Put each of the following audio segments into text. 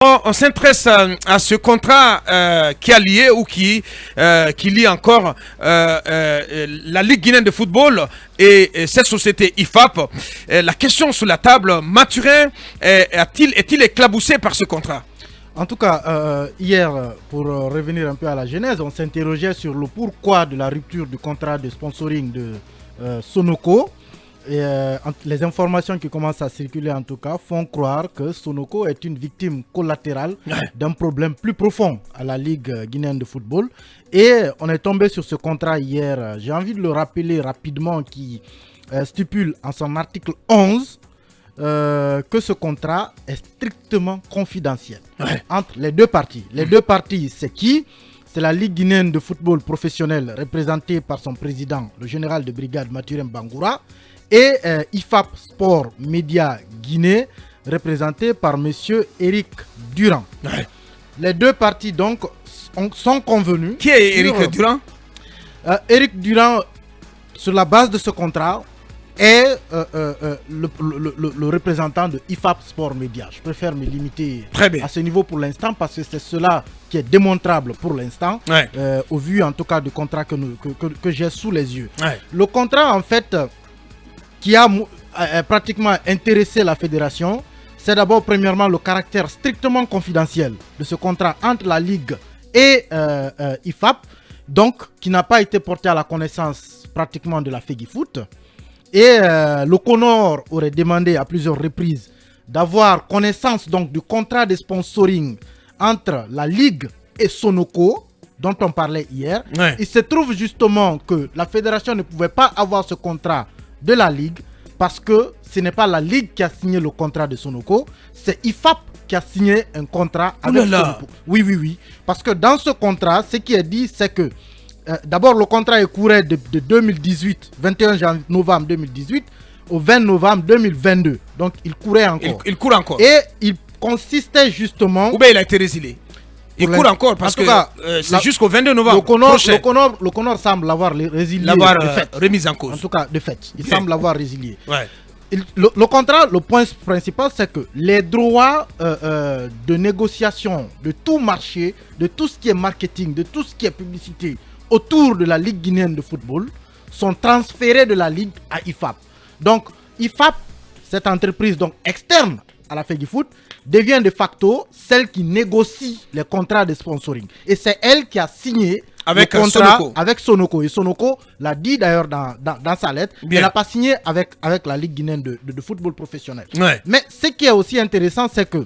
On s'intéresse à ce contrat qui a lié ou qui lie encore la Ligue guinéenne de football et cette société IFAP. La question sur la table, Mathurin est-il éclaboussé par ce contrat? En tout cas, hier, pour revenir un peu à la genèse, on s'interrogeait sur le pourquoi de la rupture du contrat de sponsoring de Sonoko. Et les informations qui commencent à circuler en tout cas font croire que Sonoko est une victime collatérale d'un problème plus profond à la Ligue guinéenne de football. Et on est tombé sur ce contrat hier, j'ai envie de le rappeler rapidement, qui stipule en son article 11 que ce contrat est strictement confidentiel entre les deux parties. Les deux parties, c'est qui? C'est la Ligue guinéenne de football professionnel représentée par son président, le général de brigade Mathurin Bangoura, et IFAP Sport Média Guinée, représenté par M. Eric Durand. Les deux parties donc sont convenues. Qui est Eric Durand? Eric Durand, sur la base de ce contrat, est le représentant de IFAP Sport Média. Je préfère me limiter à ce niveau pour l'instant parce que c'est cela qui est démontrable pour l'instant, au vu en tout cas du contrat que j'ai sous les yeux. Le contrat en fait qui a pratiquement intéressé la fédération, c'est d'abord premièrement le caractère strictement confidentiel de ce contrat entre la Ligue et IFAP, donc qui n'a pas été porté à la connaissance pratiquement de la FEGIFOOT. Et le CONOR aurait demandé à plusieurs reprises d'avoir connaissance donc du contrat de sponsoring entre la Ligue et Sonoko, dont on parlait hier. Il se trouve justement que la fédération ne pouvait pas avoir ce contrat de la Ligue parce que ce n'est pas la Ligue qui a signé le contrat de Sonoko, c'est IFAP qui a signé un contrat avec Sonoko. Oui. Parce que dans ce contrat, ce qui est dit, c'est que d'abord le contrat est couru de 2018, 21 novembre 2018 au 20 novembre 2022. Donc il courait encore. Il court encore. Et il consistait justement... Ou bien il a été résilié. Il court encore parce que c'est jusqu'au 22 novembre. Le CONOR semble l'avoir résilié. L'avoir remis en cause. En tout cas, de fait. Il semble l'avoir résilié. Le contrat, le point principal, c'est que les droits de négociation de tout marché, de tout ce qui est marketing, de tout ce qui est publicité autour de la Ligue guinéenne de football sont transférés de la Ligue à IFAP. Donc, IFAP, cette entreprise donc externe à la FEGIFOOT, devient de facto celle qui négocie les contrats de sponsoring. Et c'est elle qui a signé avec le contrat avec Sonoko. Et Sonoko l'a dit d'ailleurs dans sa lettre, elle n'a pas signé avec la Ligue guinéenne de football professionnel. Mais ce qui est aussi intéressant, c'est que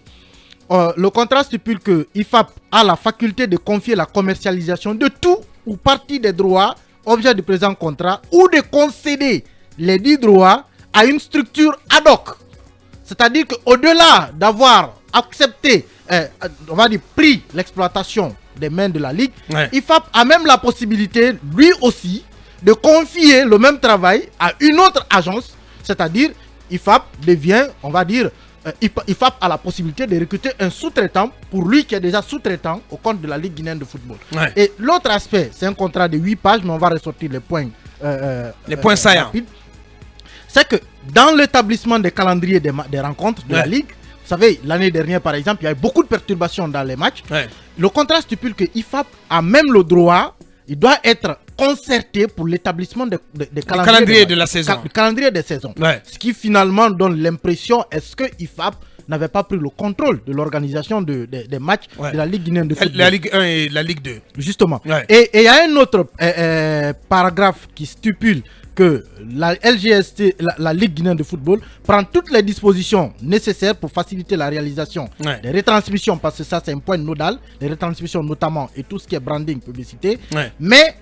le contrat stipule que IFAP a la faculté de confier la commercialisation de tout ou partie des droits, objet du présent contrat, ou de concéder les dits droits à une structure ad hoc. C'est-à-dire qu'au-delà d'avoir accepté, on va dire, pris l'exploitation des mains de la Ligue, IFAP a même la possibilité, lui aussi, de confier le même travail à une autre agence. C'est-à-dire, IFAP devient, on va dire, IFAP a la possibilité de recruter un sous-traitant pour lui qui est déjà sous-traitant au compte de la Ligue guinéenne de football. Et l'autre aspect, c'est un contrat de 8 pages, mais on va ressortir les points. Les points saillants. C'est que dans l'établissement des calendriers des rencontres de la Ligue, vous savez, l'année dernière par exemple, il y a eu beaucoup de perturbations dans les matchs. Le contrat stipule que IFAP a même le droit, il doit être concerté pour l'établissement des calendriers de la saison. Le calendrier des saisons. Ce qui finalement donne l'impression, est-ce que IFAP n'avait pas pris le contrôle de l'organisation des matchs de la Ligue guinéenne de football. La Ligue 1 et la Ligue 2. Justement. Et il y a un autre paragraphe qui stipule que la LGST, la Ligue guinéenne de football, prend toutes les dispositions nécessaires pour faciliter la réalisation des retransmissions, parce que ça c'est un point nodal, les retransmissions notamment et tout ce qui est branding, publicité. Mais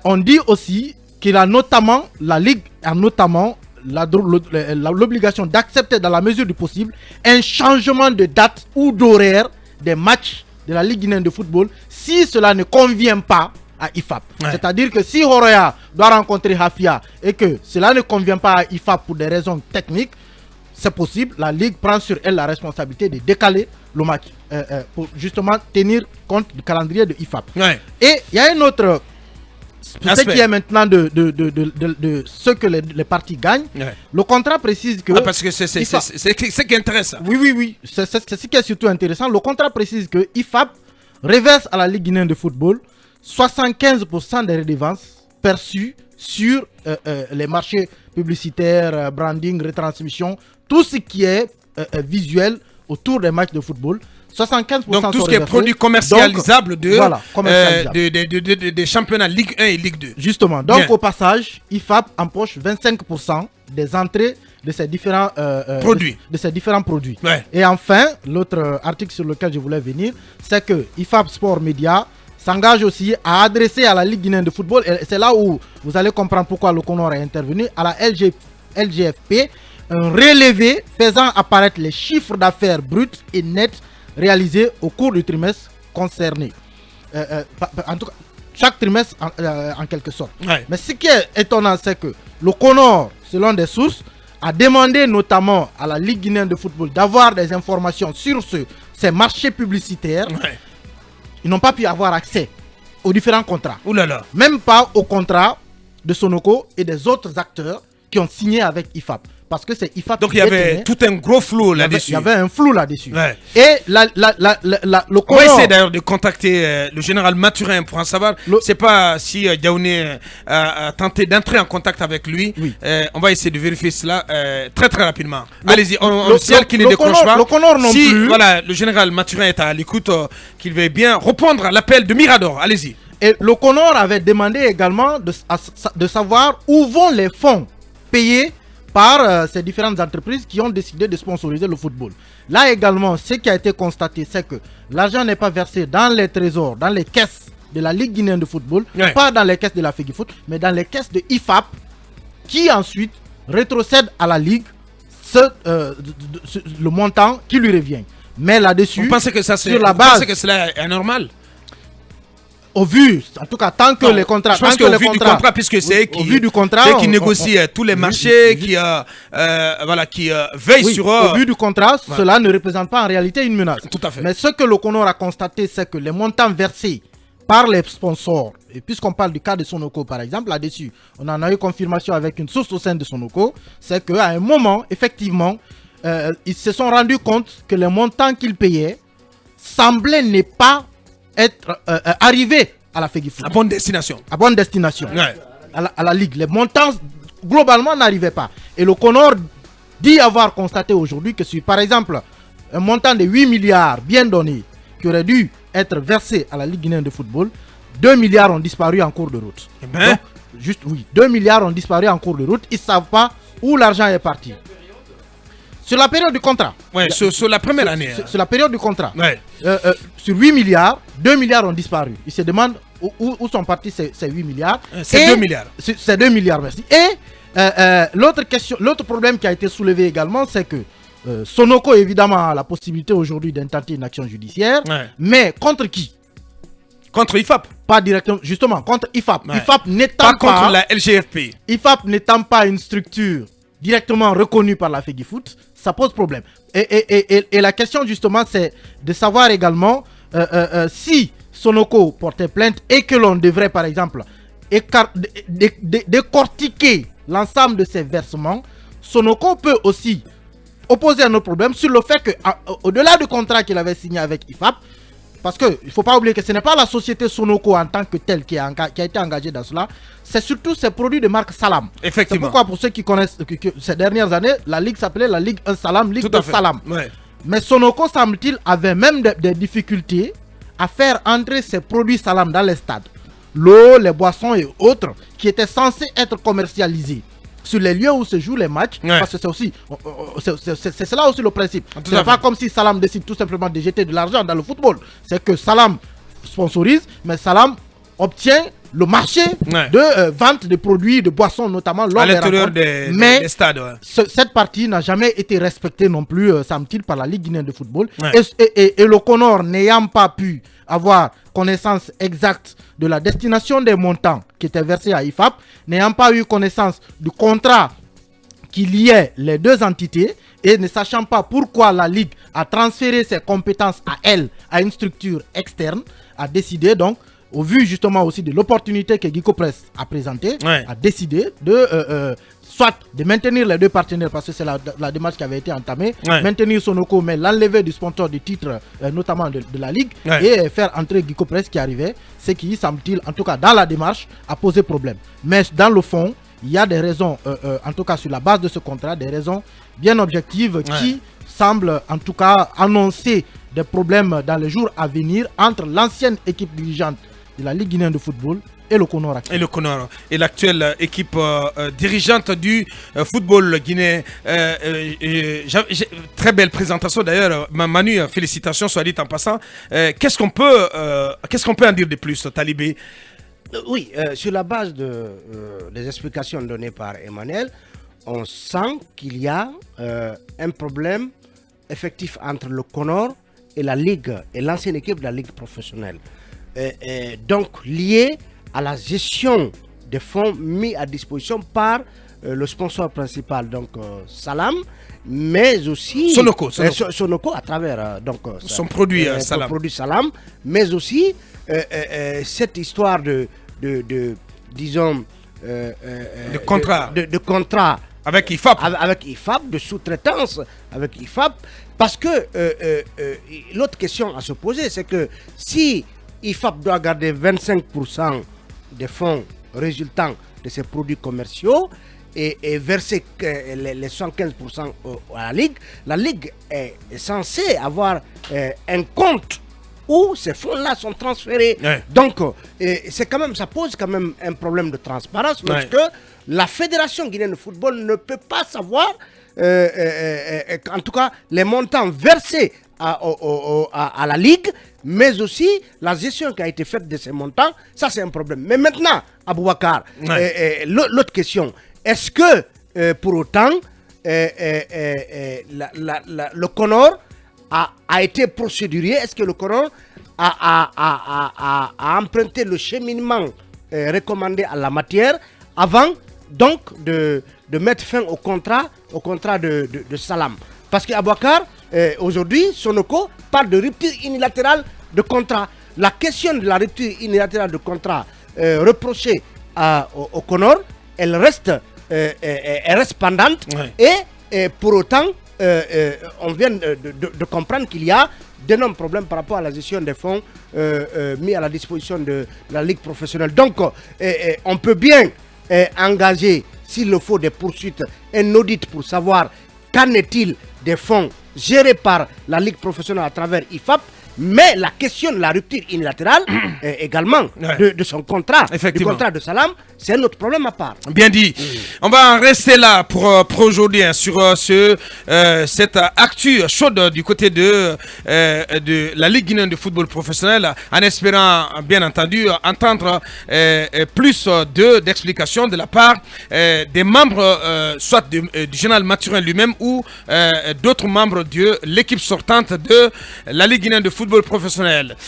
on dit aussi qu'il a notamment, la Ligue a notamment l'obligation d'accepter dans la mesure du possible un changement de date ou d'horaire des matchs de la Ligue guinéenne de football si cela ne convient pas à IFAP. C'est-à-dire que si Horoya doit rencontrer Hafia et que cela ne convient pas à IFAP pour des raisons techniques, c'est possible, la Ligue prend sur elle la responsabilité de décaler le match pour justement tenir compte du calendrier de IFAP. Et il y a une autre ce qui est maintenant de ce que les parties gagnent, le contrat précise que... parce que c'est ce qui intéresse. Oui. C'est ce qui est surtout intéressant. Le contrat précise que IFAP reverse à la Ligue guinéenne de football 75% des redevances perçues sur les marchés publicitaires, branding, retransmission, tout ce qui est visuel autour des matchs de football. 75% donc tout ce qui est produit commercialisable des championnats Ligue 1 et Ligue 2. Justement. Donc au passage, IFAP empoche 25% des entrées de ces différents produits. De ces différents produits. Et enfin, l'autre article sur lequel je voulais venir, c'est que IFAP Sport Media s'engage aussi à adresser à la Ligue guinéenne de football, et c'est là où vous allez comprendre pourquoi le Conor est intervenu, à la LGFP, un relevé faisant apparaître les chiffres d'affaires bruts et nets réalisés au cours du trimestre concerné. En tout cas, chaque trimestre en quelque sorte. Mais ce qui est étonnant, c'est que le Conor, selon des sources, a demandé notamment à la Ligue guinéenne de football d'avoir des informations sur ces marchés publicitaires. Ils n'ont pas pu avoir accès aux différents contrats. Même pas au contrat de Sonoko et des autres acteurs qui ont signé avec IFAP. Parce que c'est IFAP. Donc il y avait tout un gros flou là-dessus. Il y avait un flou là-dessus. Et le on va essayer d'ailleurs de contacter le général Mathurin pour en savoir. C'est pas si Diaoné a tenté d'entrer en contact avec lui. On va essayer de vérifier cela très rapidement. Allez-y, on sait qu'il ne décroche pas. Si voilà, le général Mathurin est à l'écoute, qu'il veuille bien répondre à l'appel de Mirador. Allez-y. Et le Conor avait demandé également de savoir où vont les fonds payés par ces différentes entreprises qui ont décidé de sponsoriser le football. Là également, ce qui a été constaté, c'est que l'argent n'est pas versé dans les trésors, dans les caisses de la Ligue guinéenne de football, pas dans les caisses de la FEGIFOOT, mais dans les caisses de IFAP, qui ensuite rétrocède à la Ligue le montant qui lui revient. Mais là-dessus, vous pensez que ça c'est, sur la base, vous pensez que cela est anormal? Au vu, en tout cas, tant que les contrats... Je pense qu'au vu du contrat, puisque c'est qui négocie tous les marchés, qui veille sur eux. Au vu du contrat, cela ne représente pas en réalité une menace. Tout à fait. Mais ce que le Conor a constaté, c'est que les montants versés par les sponsors, et puisqu'on parle du cas de Sonoko par exemple, là-dessus, on en a eu confirmation avec une source au sein de Sonoko, c'est qu'à un moment, effectivement, ils se sont rendus compte que les montants qu'ils payaient semblaient ne pas être arrivé à la FEGIFOOT. À bonne destination. À bonne destination. À la Ligue. Les montants, globalement, n'arrivaient pas. Et le Conor dit avoir constaté aujourd'hui que sur, par exemple, un montant de 8 milliards bien donné, qui aurait dû être versé à la Ligue guinéenne de football, 2 milliards ont disparu en cours de route. Donc, 2 milliards ont disparu en cours de route. Ils ne savent pas où l'argent est parti. Sur la période du contrat. Sur la première année. Sur la période du contrat. Sur 8 milliards, 2 milliards ont disparu. Ils se demandent où sont partis ces 8 milliards. C'est 2 milliards. C'est 2 milliards, merci. Et l'autre problème qui a été soulevé également, c'est que Sonoko, évidemment, a la possibilité aujourd'hui d'intenter une action judiciaire. Mais contre qui? Contre IFAP. Pas directement, justement, contre IFAP. IFAP n'étant pas contre la LGFP. IFAP n'étant pas une structure directement reconnue par la FEGIFOOT, ça pose problème. Et la question justement, c'est de savoir également si Sonoko portait plainte et que l'on devrait par exemple décortiquer l'ensemble de ces versements. Sonoko peut aussi opposer un autre problème sur le fait que au-delà du contrat qu'il avait signé avec IFAP, parce qu'il ne faut pas oublier que ce n'est pas la société Sonoko en tant que telle qui a été engagée dans cela, c'est surtout ces produits de marque Salam. Effectivement. C'est pourquoi, pour ceux qui connaissent que ces dernières années, la Ligue s'appelait la Ligue 1 Salam, Ligue 2 Salam. Mais Sonoko, semble-t-il, avait même des difficultés à faire entrer ces produits Salam dans les stades. L'eau, les boissons et autres qui étaient censés être commercialisés sur les lieux où se jouent les matchs, parce que c'est aussi, c'est cela aussi le principe. Ce n'est pas comme si Salam décide tout simplement de jeter de l'argent dans le football. C'est que Salam sponsorise, mais Salam obtient le marché de vente de produits, de boissons notamment lors à l'intérieur des stades. Cette partie n'a jamais été respectée non plus, semble-t-il, par la Ligue guinéenne de football. Et le Conor n'ayant pas pu avoir connaissance exacte de la destination des montants qui étaient versés à IFAP, n'ayant pas eu connaissance du contrat qui liait les deux entités et ne sachant pas pourquoi la Ligue a transféré ses compétences à elle, à une structure externe, a décidé donc au vu justement aussi de l'opportunité que Guico Press a présentée, a décidé de soit de maintenir les deux partenaires, parce que c'est la démarche qui avait été entamée, maintenir Sonoko, mais l'enlever du sponsor du titre, notamment de la Ligue, et faire entrer Guico Press qui arrivait, ce qui, semble-t-il, en tout cas dans la démarche, a posé problème. Mais dans le fond, il y a des raisons, en tout cas sur la base de ce contrat, des raisons bien objectives qui semblent en tout cas annoncer des problèmes dans les jours à venir entre l'ancienne équipe dirigeante de la Ligue guinéenne de football et le Conor. Et l'actuelle équipe dirigeante du football guinéen. Très belle présentation d'ailleurs. Manu, félicitations, soit dit en passant. Qu'est-ce qu'on peut en dire de plus, Talibé? Oui, sur la base des explications données par Emmanuel, on sent qu'il y a un problème effectif entre le Conor et la Ligue, et l'ancienne équipe de la Ligue professionnelle. Donc lié à la gestion des fonds mis à disposition par le sponsor principal, donc Salam, mais aussi Sonoko à travers son produit Salam. Produit Salam, mais aussi cette histoire disons de contrat avec IFAP, de sous-traitance avec IFAP, parce que l'autre question à se poser, c'est que si IFAP doit garder 25% des fonds résultants de ses produits commerciaux et verser les 75% à la Ligue est censée avoir un compte où ces fonds-là sont transférés. Donc, ça pose quand même un problème de transparence, parce que la Fédération guinéenne de football ne peut pas savoir, en tout cas, les montants versés à la Ligue, mais aussi la gestion qui a été faite de ces montants. Ça, c'est un problème. Mais maintenant, Aboubakar, l'autre question, est-ce que, pour autant, le Conor a été procédurier? Est-ce que le Conor a emprunté le cheminement recommandé à la matière avant donc de mettre fin au contrat de Salam? Parce qu'Abouakar, aujourd'hui, Sonoko parle de rupture unilatérale de contrat. La question de la rupture unilatérale de contrat reprochée au Conor, elle reste pendante, et pour autant, on vient de comprendre qu'il y a d'énormes problèmes par rapport à la gestion des fonds mis à la disposition de la Ligue professionnelle. Donc, on peut bien engager, s'il le faut, des poursuites, un audit pour savoir qu'en est-il des fonds gérés par la Ligue professionnelle à travers IFAP. Mais la question de la rupture unilatérale, également, de son contrat, du contrat de Salam, c'est un autre problème à part. Bien dit. On va en rester là pour aujourd'hui, sur cette actu chaude du côté de la Ligue guinéenne de football professionnel, en espérant, bien entendu, entendre plus d'explications de la part des membres, soit du général Mathurin lui-même ou d'autres membres de l'équipe sortante de la Ligue guinéenne de football professionnel.